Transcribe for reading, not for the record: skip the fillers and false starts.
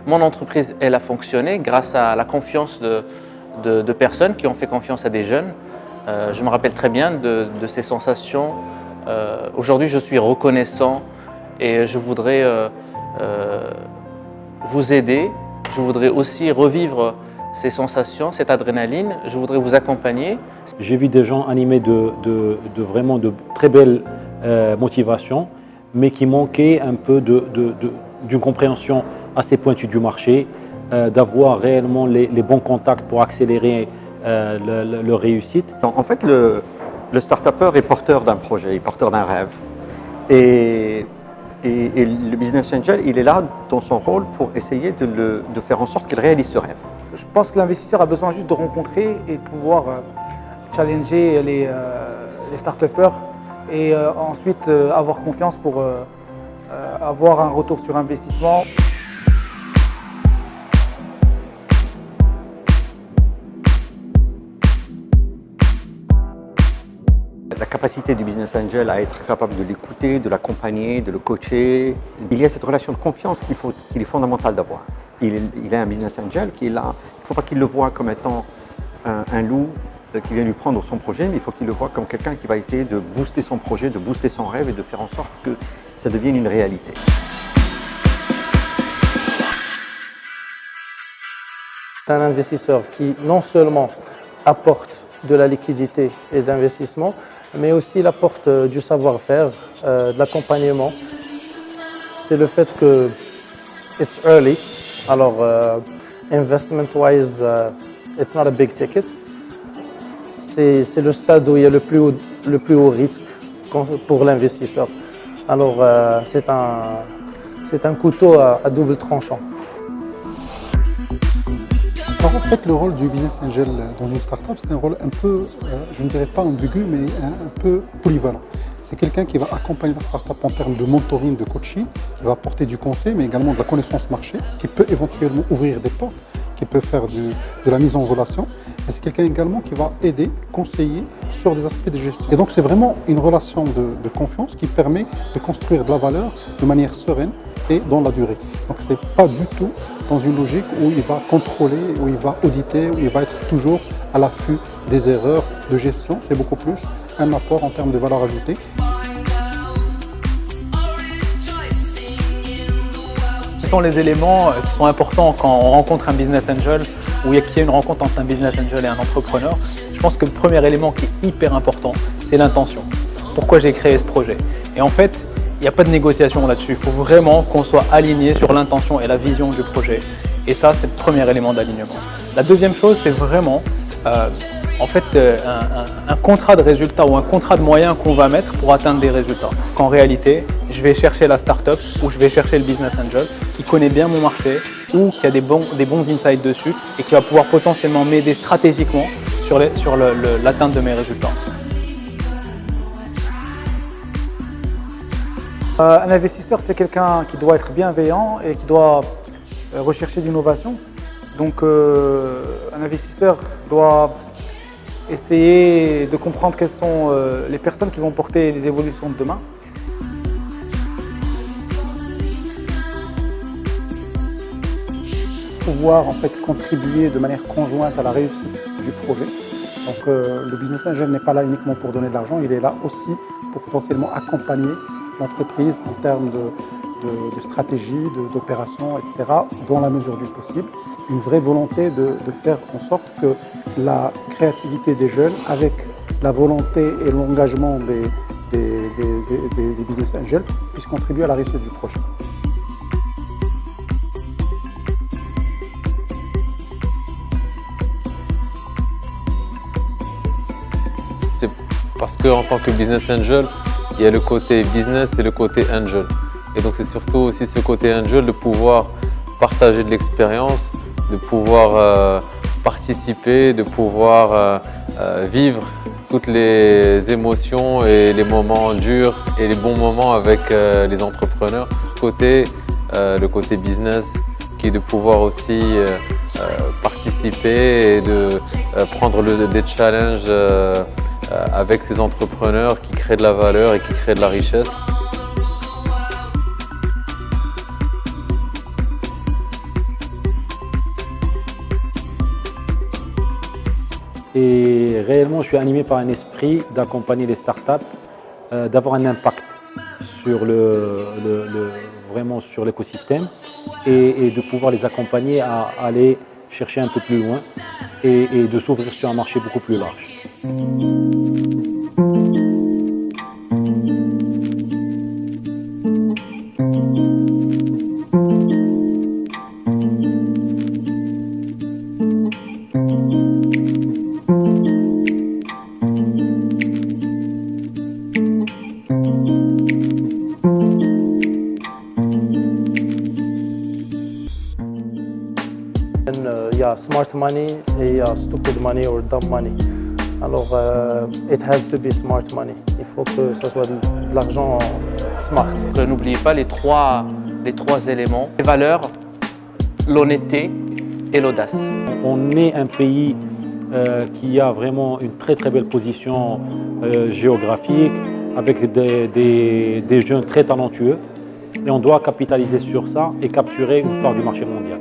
mon entreprise elle a fonctionné grâce à la confiance de personnes qui ont fait confiance à des jeunes. Je me rappelle très bien de ces sensations. Aujourd'hui, je suis reconnaissant et je voudrais vous aider. Je voudrais aussi revivre ces sensations, cette adrénaline. Je voudrais vous accompagner. J'ai vu des gens animés vraiment de très belles motivations, mais qui manquaient un peu d'une compréhension assez pointue du marché, d'avoir réellement les bons contacts pour accélérer leur réussite. En fait, le start-upper est porteur d'un projet, il est porteur d'un rêve. Et le business angel, il est là dans son rôle pour essayer de faire en sorte qu'il réalise ce rêve. Je pense que l'investisseur a besoin juste de rencontrer et de pouvoir challenger les start-upers et ensuite avoir confiance pour avoir un retour sur investissement. La capacité du business angel à être capable de l'écouter, de l'accompagner, de le coacher. Il y a cette relation de confiance qu'il est fondamental d'avoir. Il est un business angel qui est là. Il ne faut pas qu'il le voie comme étant un loup qui vient lui prendre son projet, mais il faut qu'il le voie comme quelqu'un qui va essayer de booster son projet, de booster son rêve et de faire en sorte que ça devienne une réalité. C'est un investisseur qui non seulement apporte de la liquidité et d'investissement, mais aussi il apporte du savoir-faire, de l'accompagnement. C'est le fait que it's early, alors investment-wise, it's not a big ticket. C'est le stade où il y a le plus haut risque pour l'investisseur. Alors c'est un couteau à double tranchant. Alors en fait, le rôle du business angel dans une startup, c'est un rôle un peu, je ne dirais pas ambigu, mais un peu polyvalent. C'est quelqu'un qui va accompagner la startup en termes de mentoring, de coaching, qui va apporter du conseil, mais également de la connaissance marché, qui peut éventuellement ouvrir des portes, qui peut faire de la mise en relation. Et c'est quelqu'un également qui va aider, conseiller sur des aspects de gestion. Et donc c'est vraiment une relation de confiance qui permet de construire de la valeur de manière sereine et dans la durée. Donc ce n'est pas du tout dans une logique où il va contrôler, où il va auditer, où il va être toujours à l'affût des erreurs de gestion. C'est beaucoup plus un apport en termes de valeur ajoutée. Ce sont les éléments qui sont importants quand on rencontre un business angel ou qu'il y a une rencontre entre un business angel et un entrepreneur. Je pense que le premier élément qui est hyper important, c'est l'intention. Pourquoi j'ai créé ce projet? Et en fait, il n'y a pas de négociation là-dessus. Il faut vraiment qu'on soit aligné sur l'intention et la vision du projet. Et ça, c'est le premier élément d'alignement. La deuxième chose, c'est vraiment un contrat de résultat ou un contrat de moyens qu'on va mettre pour atteindre des résultats. Qu'en réalité, je vais chercher la start-up ou je vais chercher le business angel qui connaît bien mon marché ou qui a des bons insights dessus et qui va pouvoir potentiellement m'aider stratégiquement sur l'atteinte de mes résultats. Un investisseur, c'est quelqu'un qui doit être bienveillant et qui doit rechercher l'innovation. Donc un investisseur doit essayer de comprendre quelles sont les personnes qui vont porter les évolutions de demain. Pouvoir en fait contribuer de manière conjointe à la réussite du projet. Donc le business angel n'est pas là uniquement pour donner de l'argent, il est là aussi pour potentiellement accompagner l'entreprise en termes de stratégie, d'opération, etc., dans la mesure du possible. Une vraie volonté de faire en sorte que la créativité des jeunes, avec la volonté et l'engagement des business angels, puisse contribuer à la réussite du projet. C'est parce qu'en tant que business angel, il y a le côté business et le côté angel. Et donc c'est surtout aussi ce côté angel de pouvoir partager de l'expérience, de pouvoir participer, de pouvoir vivre toutes les émotions et les moments durs et les bons moments avec les entrepreneurs. Le côté business qui est de pouvoir aussi participer et de prendre des challenges avec ces entrepreneurs qui créent de la valeur et qui créent de la richesse. Et réellement, je suis animé par un esprit d'accompagner les startups, d'avoir un impact sur vraiment sur l'écosystème et de pouvoir les accompagner à aller chercher un peu plus loin et de s'ouvrir sur un marché beaucoup plus large. Il y a smart money et il y a stupid money or dumb money. Alors, it has to be smart money. Il faut que ce soit de l'argent smart. N'oubliez pas les trois éléments, les valeurs, l'honnêteté et l'audace. On est un pays qui a vraiment une très très belle position géographique, avec des jeunes très talentueux. Et on doit capitaliser sur ça et capturer une part du marché mondial.